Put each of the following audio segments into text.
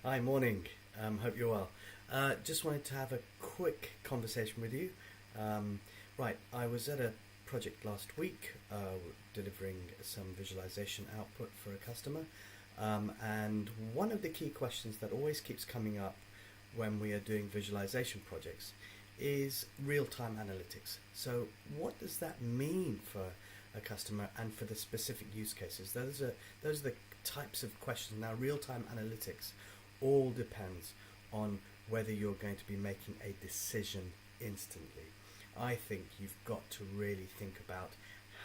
Hi, morning. Hope you're well. Just wanted to have a quick conversation with you. Right, I was at a project last week delivering some visualization output for a customer. And one of the key questions that always keeps coming up when we are doing visualization projects is real-time analytics. So what does that mean for a customer and for the specific use cases? Those are the types of questions. Now, real-time analytics all depends on whether you're going to be making a decision instantly. I think you've got to really think about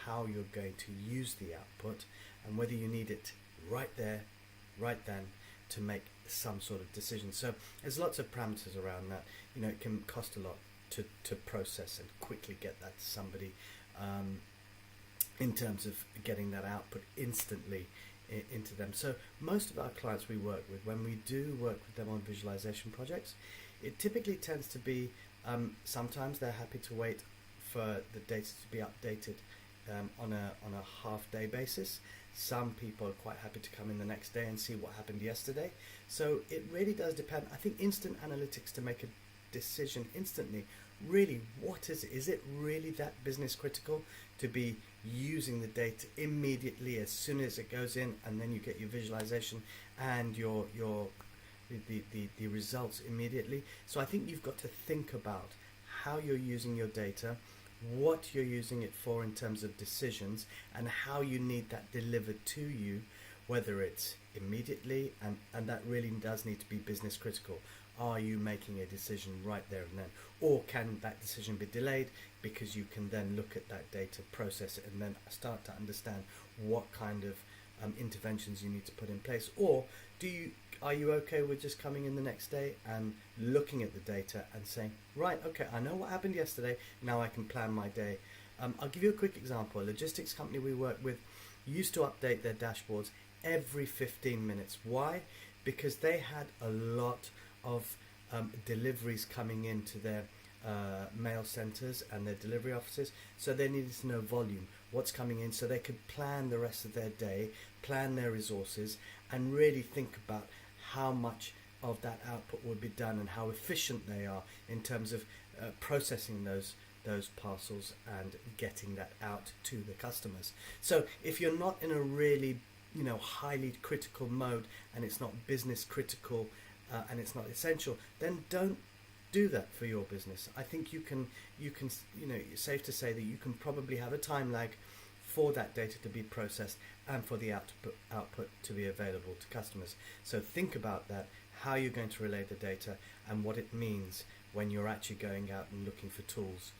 how you're going to use the output and whether you need it right there, right then, to make some sort of decision. So there's lots of parameters around that. It can cost a lot to process and quickly get that to somebody, in terms of getting that output instantly into them. So most of our clients we work with, when we do work with them on visualization projects, it typically tends to be, sometimes they're happy to wait for the data to be updated on a half-day basis. Some people are quite happy to come in the next day and see what happened yesterday. So it really does depend. I think instant analytics to make a decision instantly, really, what is it? Is it really that business critical to be using the data immediately as soon as it goes in, and then you get your visualization and the results immediately? So I think you've got to think about how you're using your data, what you're using it for in terms of decisions, and how you need that delivered to you, whether it's immediately, and that really does need to be business critical. Are you making a decision right there and then? Or can that decision be delayed because you can then look at that data, process it, and then start to understand what kind of interventions you need to put in place? Or are you okay with just coming in the next day and looking at the data and saying, right, okay, I know what happened yesterday, now I can plan my day. I'll give you a quick example. A logistics company we work with used to update their dashboards every 15 minutes. Why? Because they had a lot of deliveries coming into their mail centers and their delivery offices, so they needed to know volume, what's coming in, so they could plan the rest of their day, plan their resources, and really think about how much of that output would be done and how efficient they are in terms of processing those parcels and getting that out to the customers. So if you're not in a really highly critical mode, and it's not business critical, and it's not essential, then don't do that for your business. I think you can it's safe to say that you can probably have a time lag for that data to be processed and for the output to be available to customers. So think about that, how you're going to relay the data and what it means when you're actually going out and looking for tools,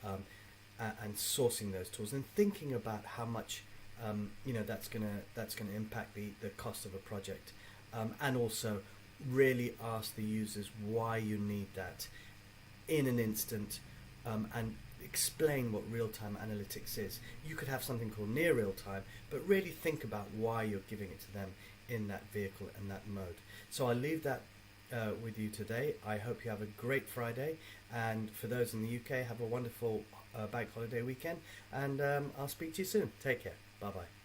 and sourcing those tools, and thinking about how much that's gonna impact the cost of a project, and also really ask the users why you need that in an instant, and explain what real-time analytics is. You could have something called near real-time, but really think about why you're giving it to them in that vehicle and that mode. So I'll leave that with you today. I hope you have a great Friday, and for those in the UK, have a wonderful bank holiday weekend, and I'll speak to you soon. Take care. Bye bye.